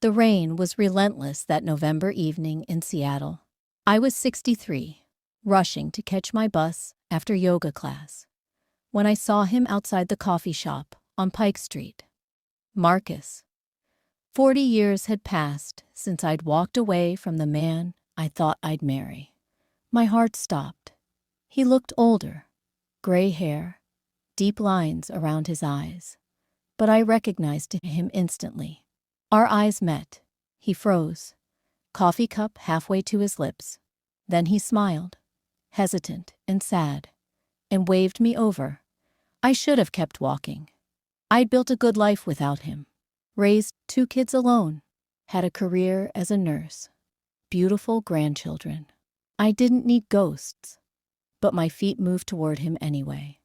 The rain was relentless that November evening in Seattle. I was 63, rushing to catch my bus after yoga class, when I saw him outside the coffee shop on Pike Street. Marcus. 40 years had passed since I'd walked away from the man I thought I'd marry. My heart stopped. He looked older, gray hair, deep lines around his eyes, but I recognized him instantly. Our eyes met. He froze, coffee cup halfway to his lips. Then he smiled, hesitant and sad, and waved me over. I should have kept walking. I'd built a good life without him, raised 2 kids alone, had a career as a nurse, beautiful grandchildren. I didn't need ghosts, but my feet moved toward him anyway.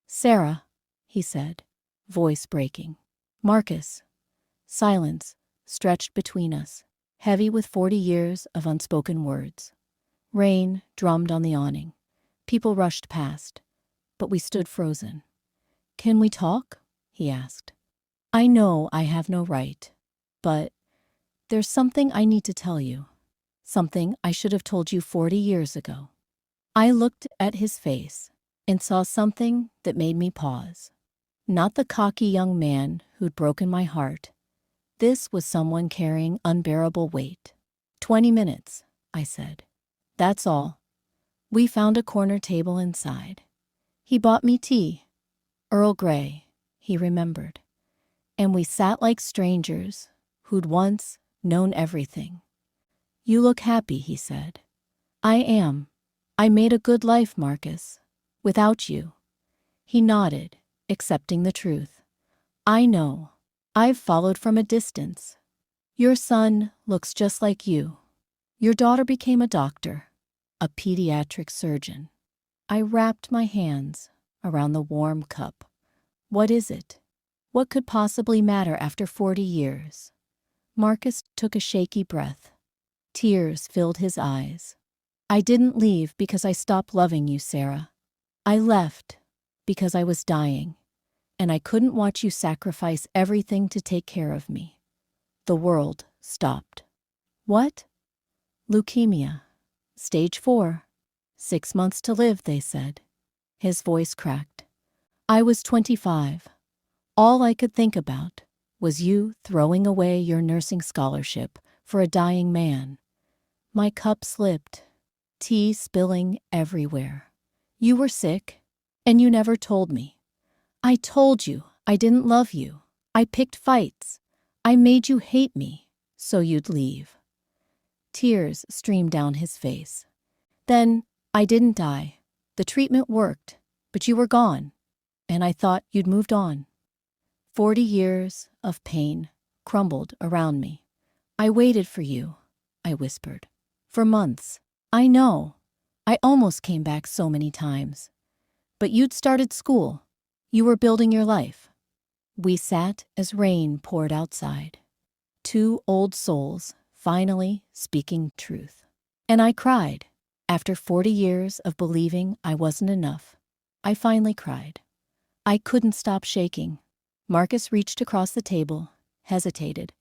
"Sarah," he said, voice breaking. "Marcus." Silence stretched between us, heavy with 40 years of unspoken words. Rain drummed on the awning. People rushed past, but we stood frozen. "Can we talk?" he asked. "I know I have no right, but there's something I need to tell you. Something I should have told you 40 years ago." I looked at his face and saw something that made me pause. Not the cocky young man who'd broken my heart. This was someone carrying unbearable weight. 20 minutes, I said. "That's all." We found a corner table inside. He bought me tea. Earl Grey, he remembered. And we sat like strangers who'd once known everything. "You look happy," he said. "I am. I made a good life, Marcus. Without you." He nodded, accepting the truth. "I know. I've followed from a distance. Your son looks just like you. Your daughter became a doctor, a pediatric surgeon." I wrapped my hands around the warm cup. What is it? What could possibly matter after 40 years? Marcus took a shaky breath. Tears filled his eyes. "I didn't leave because I stopped loving you, Sarah. I left because I was dying, and I couldn't watch you sacrifice everything to take care of me." The world stopped. "What?" "Leukemia. Stage 4. 6 months to live, they said." His voice cracked. I was 25. All I could think about was you throwing away your nursing scholarship for a dying man. My cup slipped, tea spilling everywhere. "You were sick, and you never told me. I told you I didn't love you. I picked fights. I made you hate me, so you'd leave." Tears streamed down his face. "Then I didn't die. The treatment worked, but you were gone, and I thought you'd moved on." 40 years of pain crumbled around me. "I waited for you," I whispered. "For months. I know. I almost came back so many times. But you'd started school. You were building your life." We sat as rain poured outside. 2 old souls finally speaking truth. And I cried. After 40 years of believing I wasn't enough, I finally cried. I couldn't stop shaking. Marcus reached across the table, hesitated,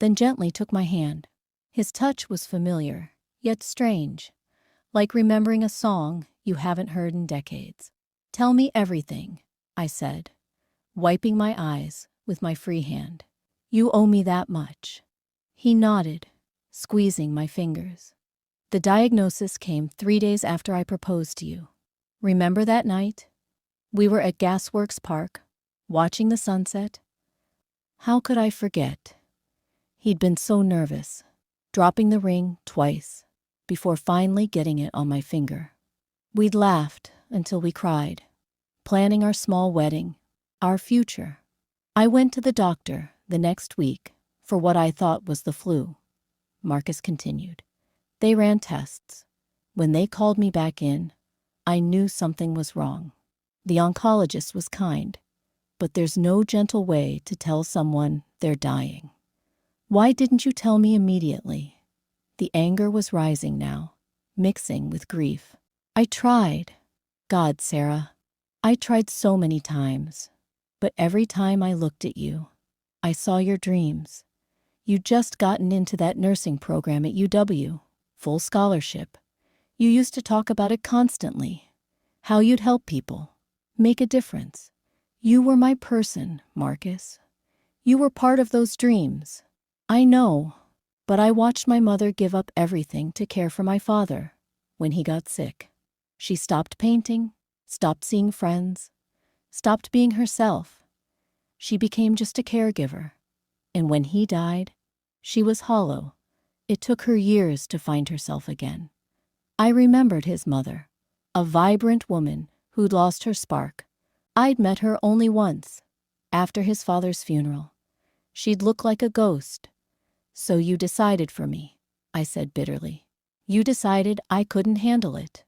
then gently took my hand. His touch was familiar, yet strange, like remembering a song you haven't heard in decades. "Tell me everything," I said, wiping my eyes with my free hand. "You owe me that much." He nodded, squeezing my fingers. "The diagnosis came 3 days after I proposed to you. Remember that night? We were at Gasworks Park, watching the sunset." How could I forget? He'd been so nervous, dropping the ring twice, before finally getting it on my finger. We'd laughed until we cried, planning our small wedding, our future. I went to the doctor the next week for what I thought was the flu. Marcus continued. They ran tests. When they called me back in, I knew something was wrong. The oncologist was kind, but there's no gentle way to tell someone they're dying. "Why didn't you tell me immediately?" The anger was rising now, mixing with grief. "I tried. God, Sarah, I tried so many times. But every time I looked at you, I saw your dreams, You'd just gotten into that nursing program at UW, full scholarship. You used to talk about it constantly, how you'd help people, make a difference. You were my person, Marcus. You were part of those dreams. I know, but I watched my mother give up everything to care for my father when he got sick. She stopped painting, stopped seeing friends, stopped being herself. She became just a caregiver. And when he died, she was hollow. It took her years to find herself again. I remembered his mother, a vibrant woman who'd lost her spark. I'd met her only once, after his father's funeral. She'd look like a ghost. So you decided for me, I said bitterly. You decided I couldn't handle it.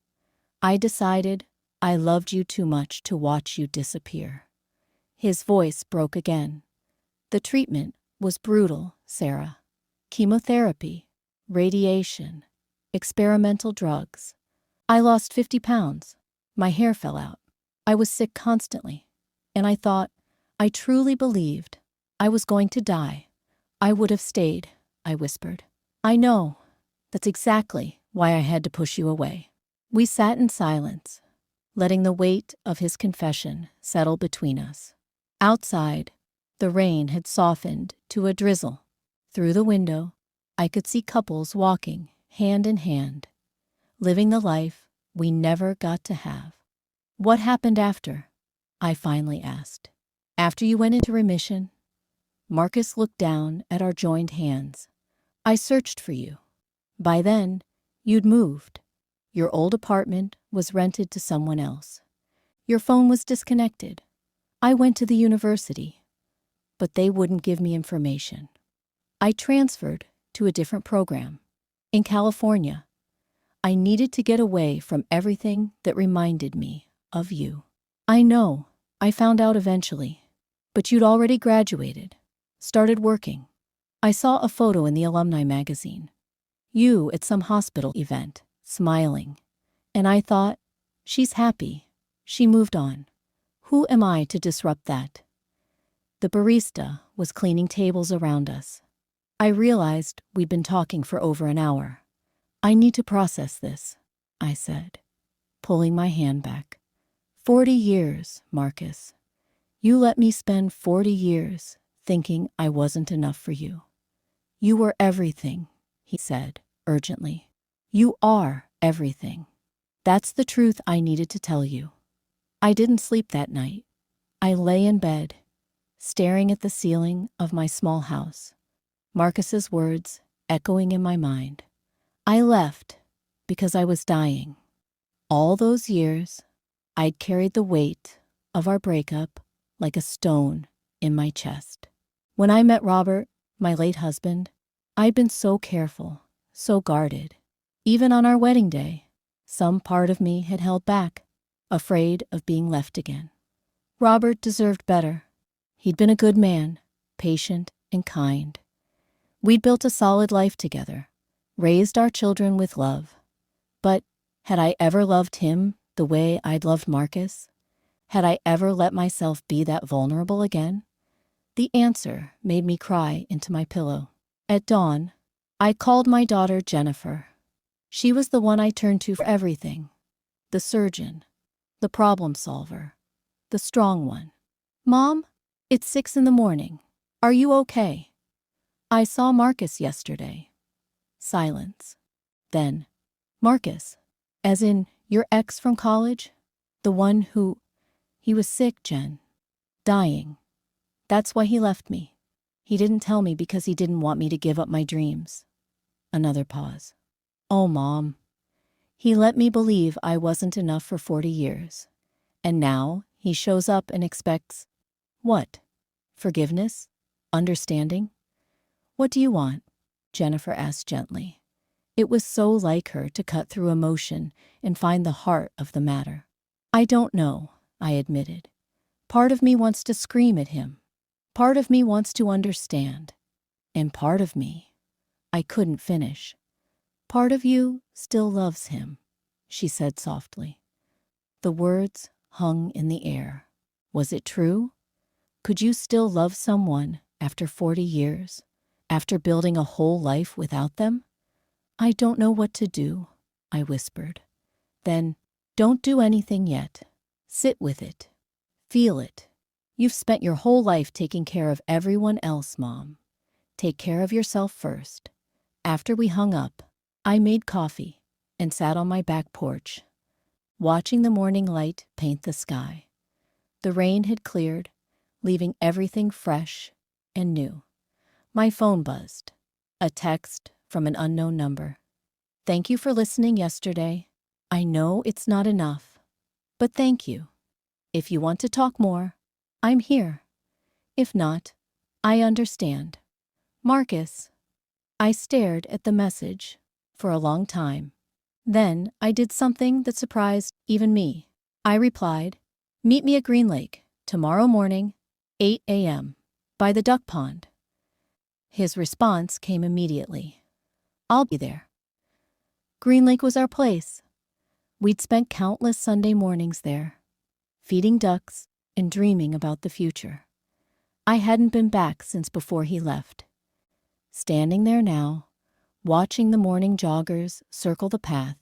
I decided I loved you too much to watch you disappear. His voice broke again. The treatment was brutal, Sarah. Chemotherapy, radiation, experimental drugs. I lost 50 pounds. My hair fell out. I was sick constantly. And I thought, I truly believed I was going to die. I would have stayed, I whispered. I know. That's exactly why I had to push you away. We sat in silence, letting the weight of his confession settle between us. Outside, the rain had softened to a drizzle. Through the window, I could see couples walking hand in hand, living the life we never got to have. What happened after? I finally asked. After you went into remission? Marcus looked down at our joined hands. I searched for you. By then, you'd moved. Your old apartment was rented to someone else. Your phone was disconnected. I went to the university, but they wouldn't give me information. I transferred to a different program. In California, I needed to get away from everything that reminded me of you. I know, I found out eventually, but you'd already graduated, started working. I saw a photo in the alumni magazine. You at some hospital event, smiling. And I thought, she's happy. She moved on. Who am I to disrupt that? The barista was cleaning tables around us. I realized we'd been talking for over an hour. I need to process this, I said, pulling my hand back. 40 years, Marcus. You let me spend 40 years thinking I wasn't enough for you. You were everything, he said urgently. You are everything. That's the truth I needed to tell you. I didn't sleep that night. I lay in bed, staring at the ceiling of my small house, Marcus's words echoing in my mind. I left because I was dying. All those years, I'd carried the weight of our breakup like a stone in my chest. When I met Robert, my late husband, I'd been so careful, so guarded. Even on our wedding day, some part of me had held back, afraid of being left again. Robert deserved better. He'd been a good man, patient and kind. We'd built a solid life together, raised our children with love. But had I ever loved him the way I'd loved Marcus? Had I ever let myself be that vulnerable again? The answer made me cry into my pillow. At dawn, I called my daughter Jennifer. She was the one I turned to for everything. The surgeon, the problem solver, the strong one. Mom, it's 6 a.m. Are you okay? I saw Marcus yesterday. Silence. Then, Marcus, as in your ex from college? The one who, he was sick, Jen. Dying. That's why he left me. He didn't tell me because he didn't want me to give up my dreams. Another pause. Oh, Mom. He let me believe I wasn't enough for 40 years. And now he shows up and expects, what? Forgiveness? Understanding? What do you want? Jennifer asked gently. It was so like her to cut through emotion and find the heart of the matter. I don't know, I admitted. Part of me wants to scream at him. Part of me wants to understand. And part of me, I couldn't finish. Part of you still loves him, she said softly. The words hung in the air. Was it true? Could you still love someone after 40 years? After building a whole life without them? I don't know what to do, I whispered. Then, don't do anything yet. Sit with it. Feel it. You've spent your whole life taking care of everyone else, Mom. Take care of yourself first. After we hung up, I made coffee and sat on my back porch, watching the morning light paint the sky. The rain had cleared, leaving everything fresh and new. My phone buzzed. A text from an unknown number. Thank you for listening yesterday. I know it's not enough, but thank you. If you want to talk more, I'm here. If not, I understand. Marcus. I stared at the message for a long time. Then I did something that surprised even me. I replied, meet me at Green Lake tomorrow morning, 8 a.m., by the duck pond. His response came immediately. I'll be there. Green Lake was our place. We'd spent countless Sunday mornings there, feeding ducks and dreaming about the future. I hadn't been back since before he left. Standing there now, watching the morning joggers circle the path,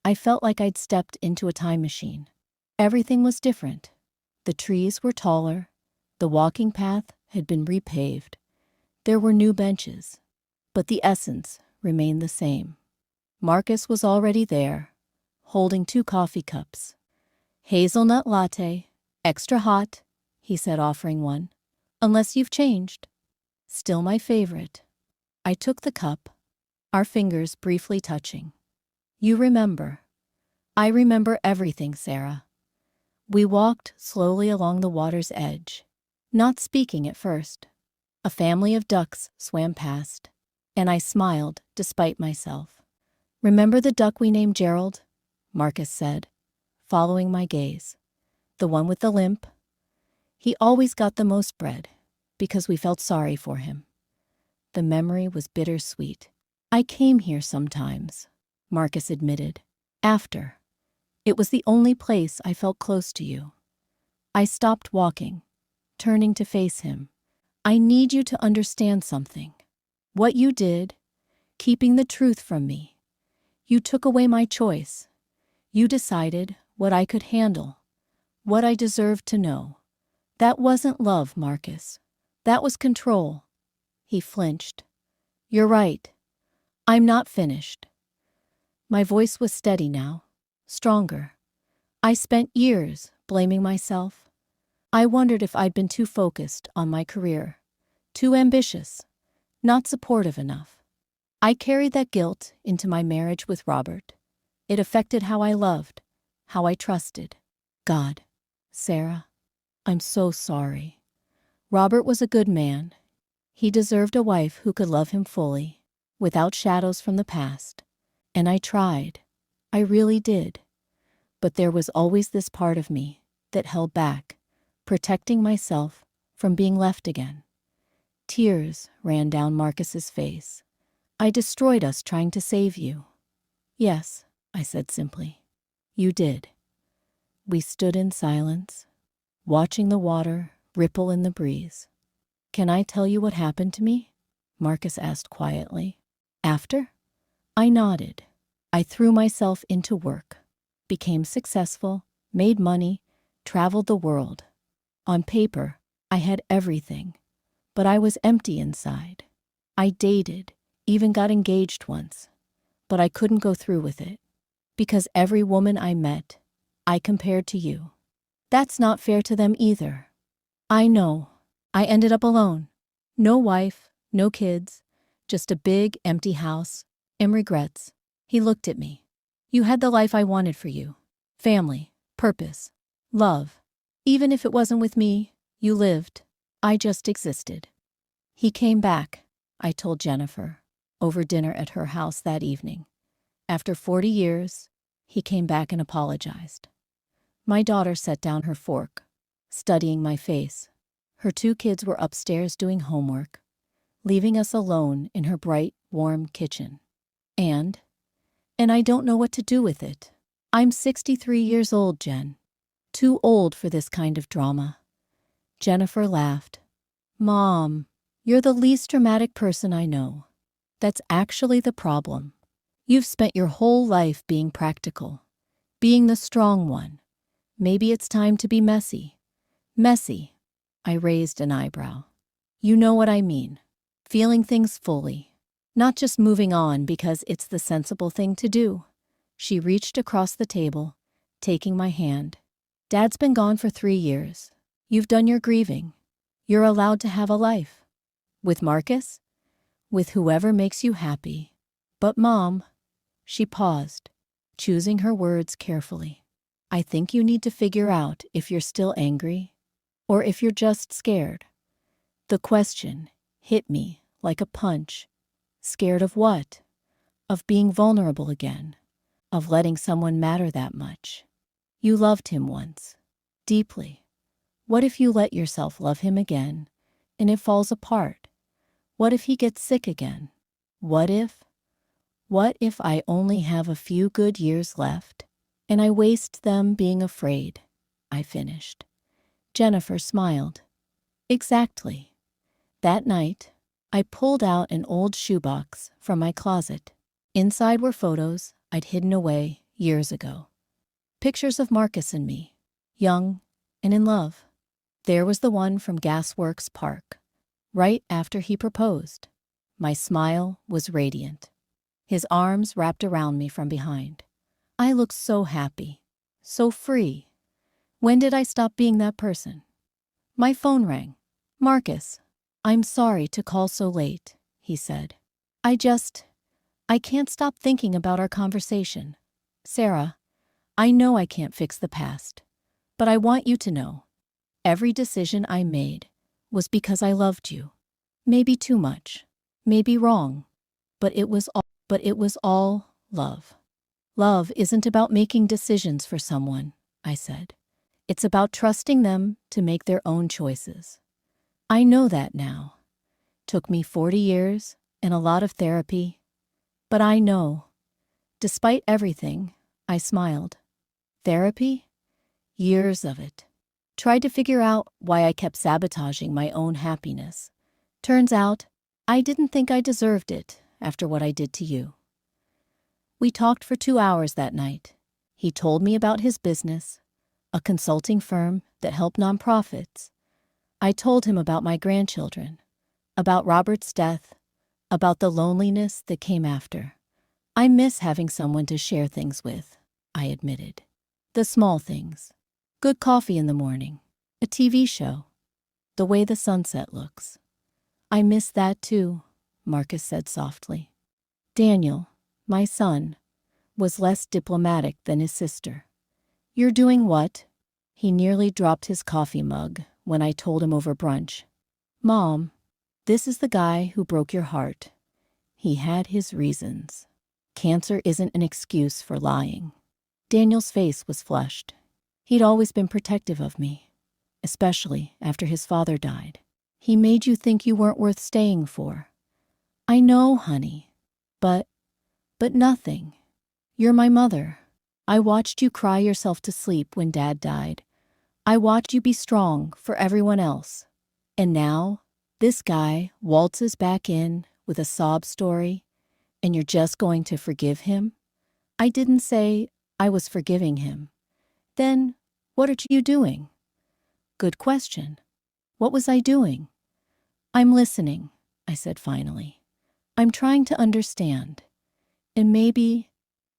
I felt like I'd stepped into a time machine. Everything was different. The trees were taller, the walking path had been repaved, there were new benches, but the essence remained the same. Marcus was already there, holding 2 coffee cups. Hazelnut latte, extra hot, he said, offering one. Unless you've changed. Still my favorite. I took the cup, our fingers briefly touching. You remember. I remember everything, Sarah. We walked slowly along the water's edge, not speaking at first. A family of ducks swam past, and I smiled despite myself. Remember the duck we named Gerald? Marcus said, following my gaze. The one with the limp? He always got the most bread, because we felt sorry for him. The memory was bittersweet. I came here sometimes, Marcus admitted. After. It was the only place I felt close to you. I stopped walking, turning to face him. I need you to understand something. What you did, keeping the truth from me. You took away my choice. You decided what I could handle, what I deserved to know. That wasn't love, Marcus. That was control. He flinched. You're right. I'm not finished. My voice was steady now, stronger. I spent years blaming myself. I wondered if I'd been too focused on my career, too ambitious, not supportive enough. I carried that guilt into my marriage with Robert. It affected how I loved, how I trusted. God, Sarah, I'm so sorry. Robert was a good man. He deserved a wife who could love him fully, without shadows from the past. And I tried. I really did. But there was always this part of me that held back, protecting myself from being left again. Tears ran down Marcus's face. I destroyed us trying to save you. Yes, I said simply. You did. We stood in silence, watching the water ripple in the breeze. Can I tell you what happened to me? Marcus asked quietly. After? I nodded. I threw myself into work, became successful, made money, traveled the world. On paper, I had everything, but I was empty inside. I dated, even got engaged once, but I couldn't go through with it, because every woman I met, I compared to you. That's not fair to them either. I know. I ended up alone. No wife, no kids, just a big, empty house and regrets. He looked at me. You had the life I wanted for you. Family, purpose, love. Even if it wasn't with me, you lived. I just existed. He came back, I told Jennifer, over dinner at her house that evening. After 40 years, he came back and apologized. My daughter set down her fork, studying my face. Her 2 kids were upstairs doing homework, leaving us alone in her bright, warm kitchen. And I don't know what to do with it. I'm 63 years old, Jen. Too old for this kind of drama. Jennifer laughed. Mom, You're the least dramatic person I know. That's actually the problem. You've spent your whole life being practical, being the strong one. Maybe it's time to be messy. Messy. I raised an eyebrow. You know what I mean. Feeling things fully. Not just moving on because it's the sensible thing to do. She reached across the table, taking my hand. Dad's been gone for 3 years. You've done your grieving. You're allowed to have a life. With Marcus? With whoever makes you happy. But Mom, she paused, choosing her words carefully. I think you need to figure out if you're still angry or if you're just scared. The question hit me like a punch. Scared of what? Of being vulnerable again. Of letting someone matter that much. You loved him once. Deeply. What if you let yourself love him again and it falls apart? What if he gets sick again? What if I only have a few good years left and I waste them being afraid? I finished. Jennifer smiled. Exactly. That night, I pulled out an old shoebox from my closet. Inside were photos I'd hidden away years ago. Pictures of Marcus and me, young and in love. There was the one from Gasworks Park, right after he proposed. My smile was radiant. His arms wrapped around me from behind. I looked so happy, so free. When did I stop being that person? My phone rang. Marcus, I'm sorry to call so late, he said. I can't stop thinking about our conversation. Sarah, I know I can't fix the past, but I want you to know, every decision I made was because I loved you. Maybe too much, maybe wrong, but it was all love. Love isn't about making decisions for someone, I said. It's about trusting them to make their own choices. I know that now. Took me 40 years and a lot of therapy, but I know. Despite everything, I smiled. Therapy? Years of it. Tried to figure out why I kept sabotaging my own happiness. Turns out, I didn't think I deserved it after what I did to you. We talked for 2 hours that night. He told me about his business, a consulting firm that helped nonprofits. I told him about my grandchildren, about Robert's death, about the loneliness that came after. I miss having someone to share things with, I admitted. The small things. Good coffee in the morning, a TV show, the way the sunset looks. I miss that too, Marcus said softly. Daniel, my son, was less diplomatic than his sister. You're doing what? He nearly dropped his coffee mug when I told him over brunch. Mom, this is the guy who broke your heart. He had his reasons. Cancer isn't an excuse for lying. Daniel's face was flushed. He'd always been protective of me, especially after his father died. He made you think you weren't worth staying for. I know, honey, but nothing. You're my mother. I watched you cry yourself to sleep when Dad died. I watched you be strong for everyone else. And now, this guy waltzes back in with a sob story, and you're just going to forgive him? I didn't say I was forgiving him. Then, what are you doing? Good question. What was I doing? I'm listening, I said finally. I'm trying to understand. And maybe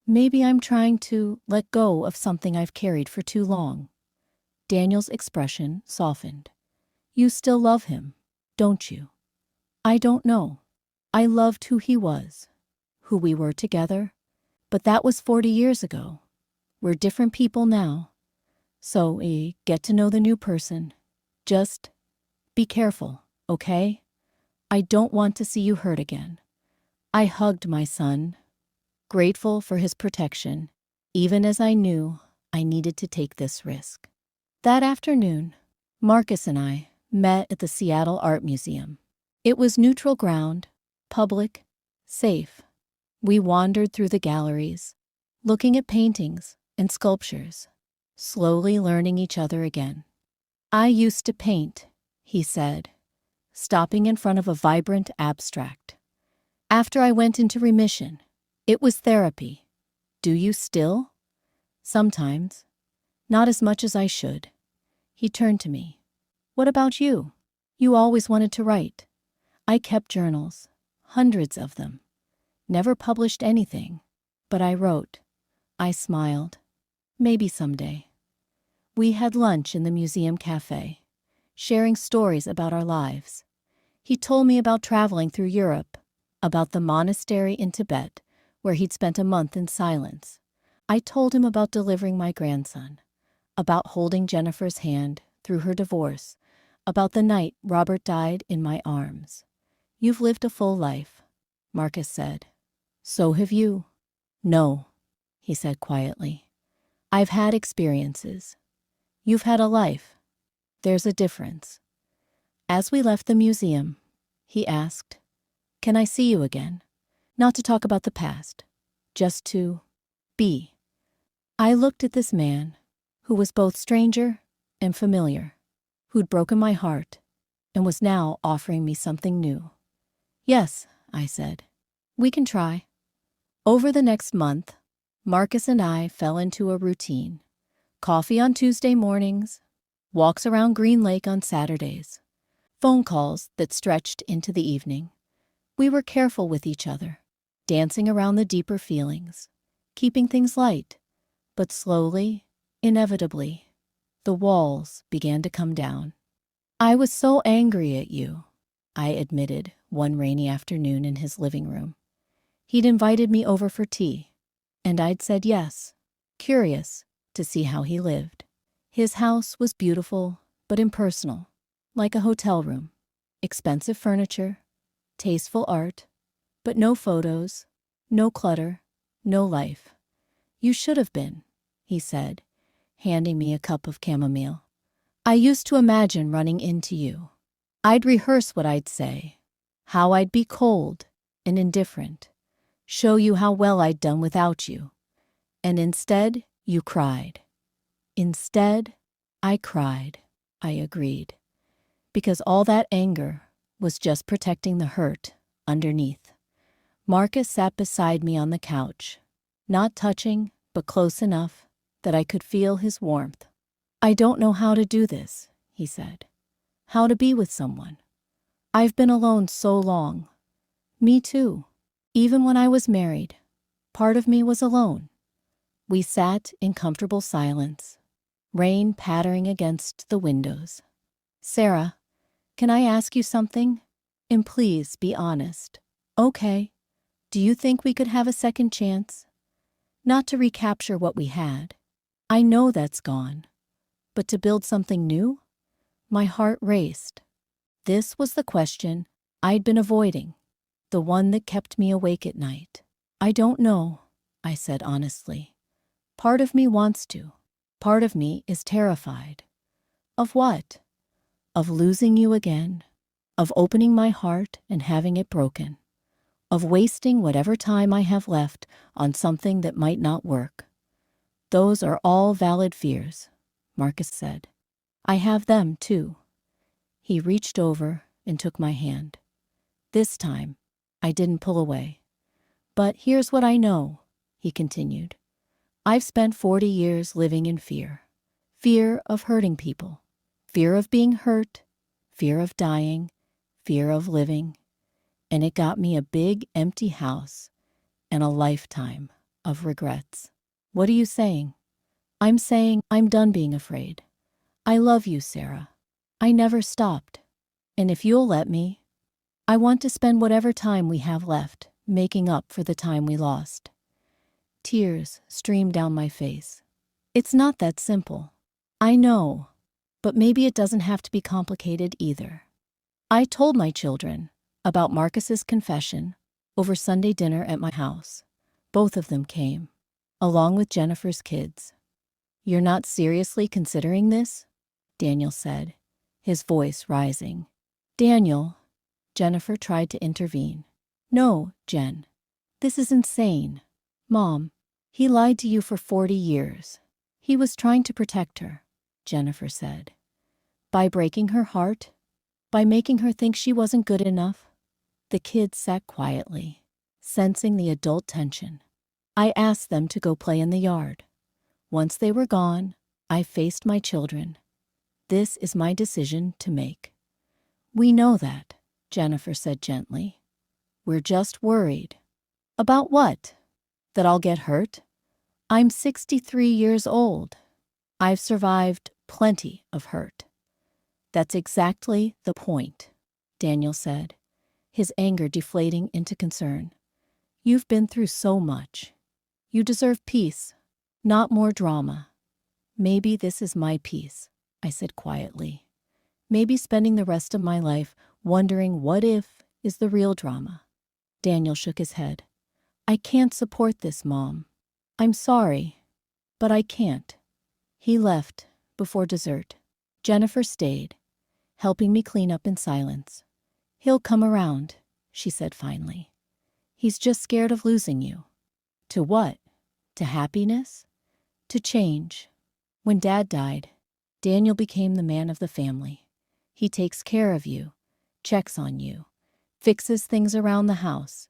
I'm trying to let go of something I've carried for too long. Daniel's expression softened. You still love him, don't you? I don't know. I loved who he was, who we were together, but that was 40 years ago. We're different people now. So, get to know the new person. Just be careful, okay? I don't want to see you hurt again. I hugged my son, grateful for his protection, even as I knew I needed to take this risk. That afternoon, Marcus and I met at the Seattle Art Museum. It was neutral ground, public, safe. We wandered through the galleries, looking at paintings and sculptures, slowly learning each other again. I used to paint, he said, stopping in front of a vibrant abstract. After I went into remission, it was therapy. Do you still? Sometimes. Not as much as I should. He turned to me. What about you? You always wanted to write. I kept journals, hundreds of them. Never published anything, but I wrote. I smiled. Maybe someday. We had lunch in the museum cafe, sharing stories about our lives. He told me about traveling through Europe, about the monastery in Tibet, where he'd spent a month in silence. I told him about delivering my grandson, about holding Jennifer's hand through her divorce, about the night Robert died in my arms. You've lived a full life, Marcus said. So have you. No, he said quietly. I've had experiences. You've had a life. There's a difference. As we left the museum, he asked, Can I see you again? Not to talk about the past, just to be. I looked at this man who was both stranger and familiar, who'd broken my heart and was now offering me something new. Yes, I said. We can try. Over the next month, Marcus and I fell into a routine. Coffee on Tuesday mornings, walks around Green Lake on Saturdays, phone calls that stretched into the evening. We were careful with each other, dancing around the deeper feelings, keeping things light, but slowly, inevitably, the walls began to come down. I was so angry at you, I admitted one rainy afternoon in his living room. He'd invited me over for tea, and I'd said yes, curious to see how he lived. His house was beautiful but impersonal, like a hotel room. Expensive furniture, tasteful art, but no photos, no clutter, no life. You should have been, he said, handing me a cup of chamomile. I used to imagine running into you. I'd rehearse what I'd say, how I'd be cold and indifferent, show you how well I'd done without you. And instead, you cried. Instead, I cried, I agreed, because all that anger was just protecting the hurt underneath. Marcus sat beside me on the couch, not touching, but close enough that I could feel his warmth. I don't know how to do this, he said. How to be with someone. I've been alone so long. Me too. Even when I was married, part of me was alone. We sat in comfortable silence, rain pattering against the windows. Sarah, can I ask you something? And please be honest. Okay. Do you think we could have a second chance? Not to recapture what we had. I know that's gone. But to build something new? My heart raced. This was the question I'd been avoiding, the one that kept me awake at night. I don't know, I said honestly. Part of me wants to. Part of me is terrified. Of what? Of losing you again. Of opening my heart and having it broken. Of wasting whatever time I have left on something that might not work. Those are all valid fears, Marcus said. I have them too. He reached over and took my hand. This time, I didn't pull away. But here's what I know, he continued. I've spent 40 years living in fear. Fear of hurting people. Fear of being hurt. Fear of dying. Fear of living. And it got me a big empty house and a lifetime of regrets. What are you saying? I'm saying I'm done being afraid. I love you, Sarah. I never stopped. And if you'll let me, I want to spend whatever time we have left making up for the time we lost. Tears streamed down my face. It's not that simple. I know, but maybe it doesn't have to be complicated either. I told my children about Marcus's confession over Sunday dinner at my house. Both of them came, along with Jennifer's kids. You're not seriously considering this? Daniel said, his voice rising. Daniel, Jennifer tried to intervene. No, Jen, this is insane. Mom, he lied to you for 40 years. He was trying to protect her, Jennifer said. By breaking her heart? By making her think she wasn't good enough? The kids sat quietly, sensing the adult tension. I asked them to go play in the yard. Once they were gone, I faced my children. This is my decision to make. We know that, Jennifer said gently. We're just worried. About what? That I'll get hurt? I'm 63 years old. I've survived plenty of hurt. That's exactly the point, Daniel said, his anger deflating into concern. You've been through so much. You deserve peace, not more drama. Maybe this is my peace, I said quietly. Maybe spending the rest of my life wondering what if is the real drama. Daniel shook his head. I can't support this, Mom. I'm sorry, but I can't. He left before dessert. Jennifer stayed, helping me clean up in silence. He'll come around, she said finally. He's just scared of losing you. To what? To happiness? To change. When Dad died, Daniel became the man of the family. He takes care of you, checks on you, fixes things around the house.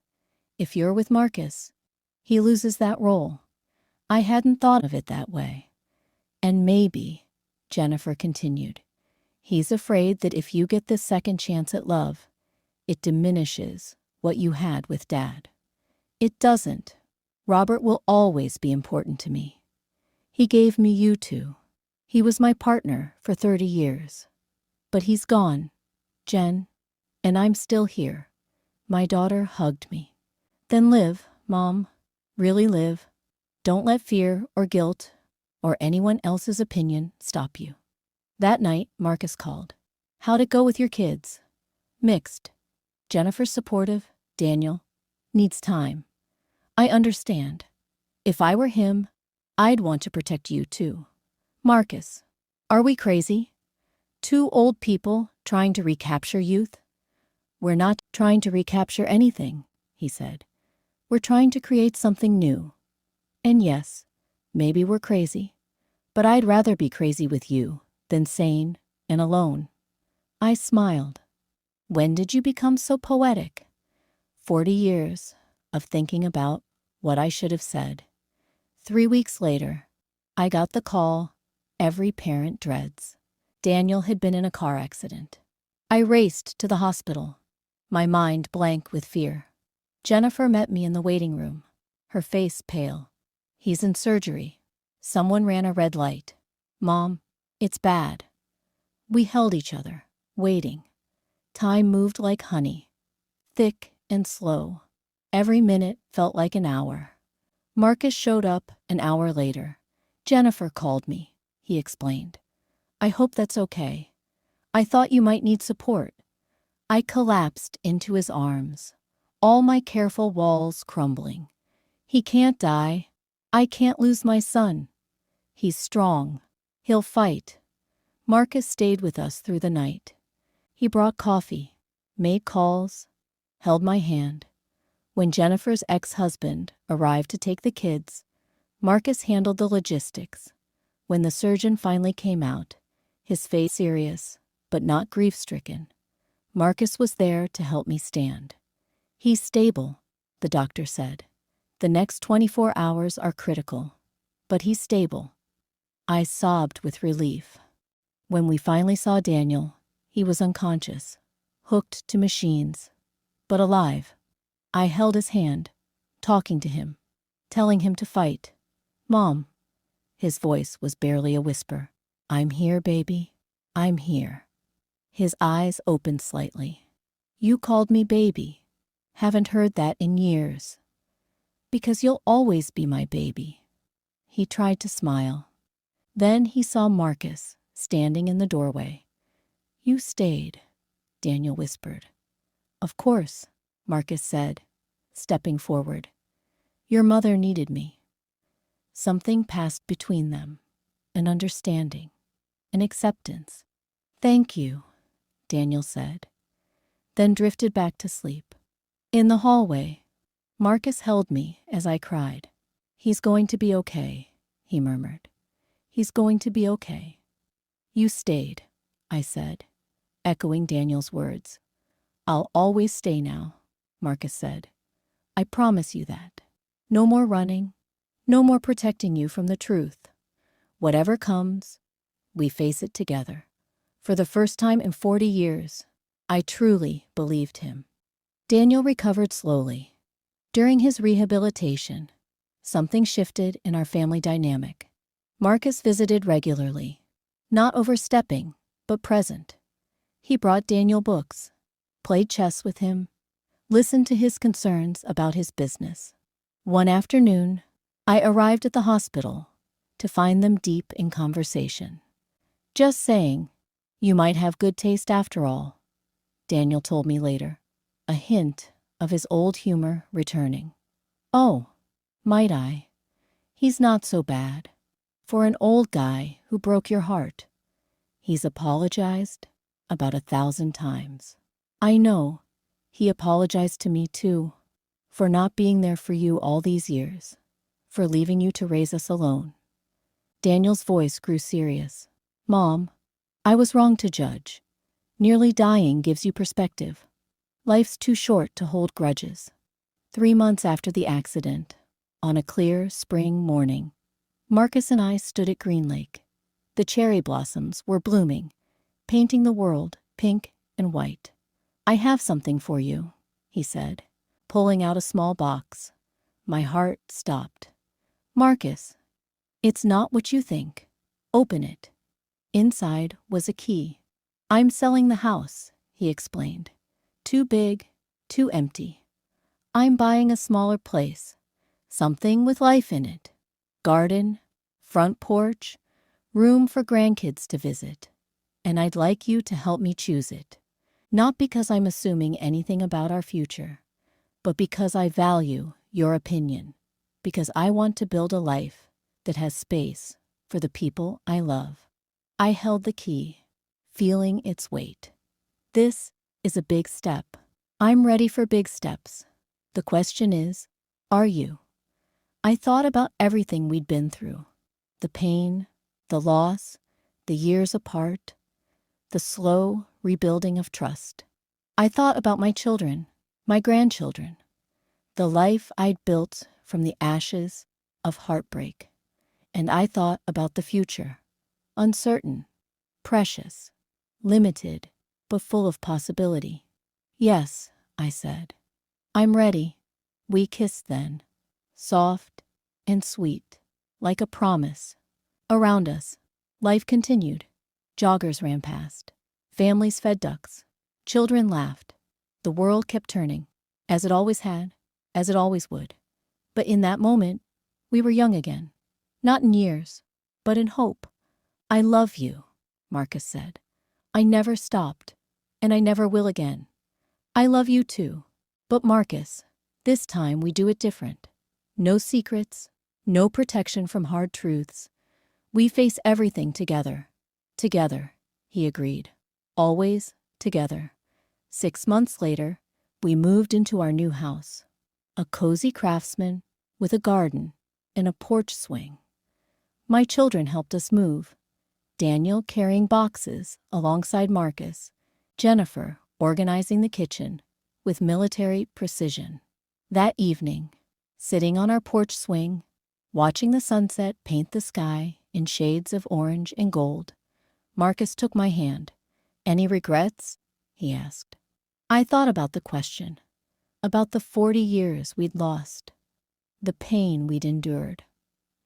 If you're with Marcus, he loses that role. I hadn't thought of it that way. And maybe, Jennifer continued, he's afraid that if you get this second chance at love, it diminishes what you had with Dad. It doesn't. Robert will always be important to me. He gave me you two. He was my partner for 30 years. But he's gone, Jen, and I'm still here. My daughter hugged me. Then live, Mom. Really live. Don't let fear or guilt or anyone else's opinion stop you. That night, Marcus called. How'd it go with your kids? Mixed. Jennifer's supportive. Daniel needs time. I understand. If I were him, I'd want to protect you too. Marcus, are we crazy? Two old people trying to recapture youth? We're not trying to recapture anything, he said. We're trying to create something new. And yes, maybe we're crazy, but I'd rather be crazy with you than sane and alone. I smiled. When did you become so poetic? 40 years of thinking about what I should have said. 3 weeks later, I got the call every parent dreads. Daniel had been in a car accident. I raced to the hospital, my mind blank with fear. Jennifer met me in the waiting room, her face pale. He's in surgery. Someone ran a red light. Mom, it's bad. We held each other, waiting. Time moved like honey, thick and slow. Every minute felt like an hour. Marcus showed up an hour later. Jennifer called me, he explained. I hope that's okay. I thought you might need support. I collapsed into his arms, all my careful walls crumbling. He can't die. I can't lose my son. He's strong. He'll fight. Marcus stayed with us through the night. He brought coffee, made calls, held my hand. When Jennifer's ex-husband arrived to take the kids, Marcus handled the logistics. When the surgeon finally came out, his face serious, but not grief-stricken, Marcus was there to help me stand. He's stable, the doctor said. The next 24 hours are critical, but he's stable. I sobbed with relief. When we finally saw Daniel, he was unconscious, hooked to machines, but alive. I held his hand, talking to him, telling him to fight. Mom, his voice was barely a whisper. I'm here, baby. I'm here. His eyes opened slightly. You called me baby. Haven't heard that in years. Because you'll always be my baby. He tried to smile. Then he saw Marcus standing in the doorway. You stayed, Daniel whispered. Of course, Marcus said, stepping forward. Your mother needed me. Something passed between them, an understanding, an acceptance. Thank you, Daniel said, then drifted back to sleep. In the hallway, Marcus held me as I cried. He's going to be okay, he murmured. He's going to be okay. You stayed, I said. echoing Daniel's words. "I'll always stay now," Marcus said. "I promise you that. No more running, no more protecting you from the truth. Whatever comes, we face it together." For the first time in 40 years, I truly believed him. Daniel recovered slowly. During his rehabilitation, something shifted in our family dynamic. Marcus visited regularly, not overstepping, but present. He brought Daniel books, played chess with him, listened to his concerns about his business. One afternoon, I arrived at the hospital to find them deep in conversation. "Just saying, you might have good taste after all," Daniel told me later, a hint of his old humor returning. "Oh, might I? He's not so bad. For an old guy who broke your heart, he's apologized about 1,000 times. I know, he apologized to me too, for not being there for you all these years, for leaving you to raise us alone." Daniel's voice grew serious. "Mom, I was wrong to judge. Nearly dying gives you perspective. Life's too short to hold grudges." 3 months after the accident, on a clear spring morning, Marcus and I stood at Green Lake. The cherry blossoms were blooming, painting the world pink and white. "I have something for you," he said, pulling out a small box. My heart stopped. "Marcus, it's not what you think. Open it." Inside was a key. "I'm selling the house," he explained. "Too big, too empty. I'm buying a smaller place, something with life in it. Garden, front porch, room for grandkids to visit. And I'd like you to help me choose it. Not because I'm assuming anything about our future, but because I value your opinion, because I want to build a life that has space for the people I love." I held the key, feeling its weight. This is a big step. I'm ready for big steps. The question is, are you? I thought about everything we'd been through. The pain, the loss, the years apart, the slow rebuilding of trust. I thought about my children, my grandchildren, the life I'd built from the ashes of heartbreak. And I thought about the future, uncertain, precious, limited, but full of possibility. "Yes," I said. "I'm ready." We kissed then, soft and sweet, like a promise. Around us, life continued. Joggers ran past. Families fed ducks. Children laughed. The world kept turning, as it always had, as it always would. But in that moment, we were young again. Not in years, but in hope. "I love you," Marcus said. "I never stopped, and I never will again." "I love you too. But Marcus, this time we do it different. No secrets, no protection from hard truths. We face everything together." "Together," he agreed. "Always together." 6 months later, we moved into our new house. A cozy craftsman with a garden and a porch swing. My children helped us move. Daniel carrying boxes alongside Marcus, Jennifer organizing the kitchen with military precision. That evening, sitting on our porch swing, watching the sunset paint the sky in shades of orange and gold, Marcus took my hand. "Any regrets?" he asked. I thought about the question, about the 40 years we'd lost, the pain we'd endured,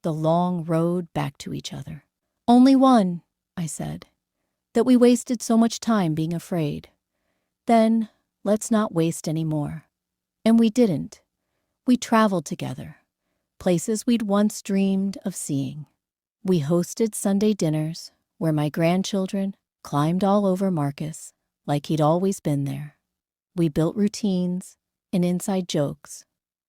the long road back to each other. "Only one," I said, "that we wasted so much time being afraid. Then, let's not waste any more." And we didn't. We traveled together, places we'd once dreamed of seeing. We hosted Sunday dinners where my grandchildren climbed all over Marcus like he'd always been there. We built routines and inside jokes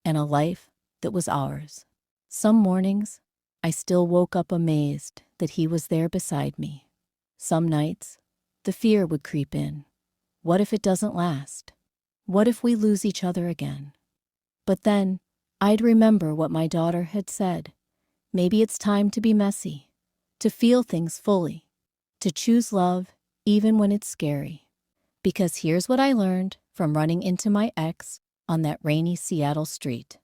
and a life that was ours. Some mornings, I still woke up amazed that he was there beside me. Some nights, the fear would creep in. What if it doesn't last? What if we lose each other again? But then, I'd remember what my daughter had said. Maybe it's time to be messy, to feel things fully, to choose love even when it's scary. Because here's what I learned from running into my ex on that rainy Seattle street.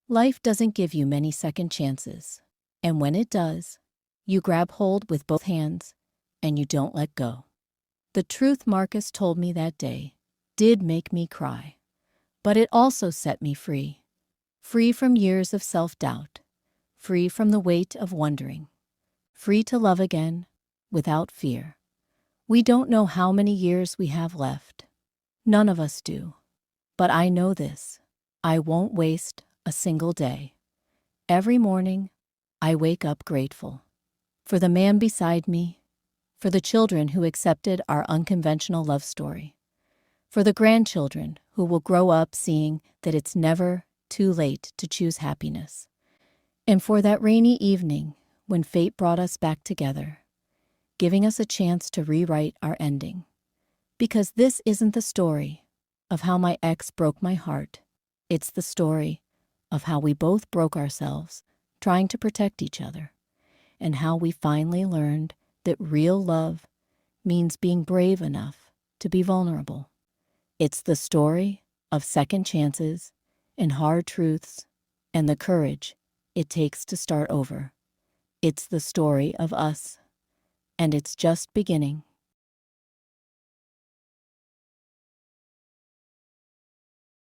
Life doesn't give you many second chances. And when it does, you grab hold with both hands and you don't let go. The truth Marcus told me that day did make me cry, but it also set me free. Free from years of self-doubt, free from the weight of wondering, free to love again without fear. We don't know how many years we have left. None of us do. But I know this: I won't waste a single day. Every morning, I wake up grateful for the man beside me, for the children who accepted our unconventional love story, for the grandchildren who will grow up seeing that it's never too late to choose happiness, and for that rainy evening when fate brought us back together, giving us a chance to rewrite our ending. Because this isn't the story of how my ex broke my heart. It's the story of how we both broke ourselves trying to protect each other, and how we finally learned that real love means being brave enough to be vulnerable. It's the story of second chances and hard truths and the courage it takes to start over. It's the story of us, and it's just beginning.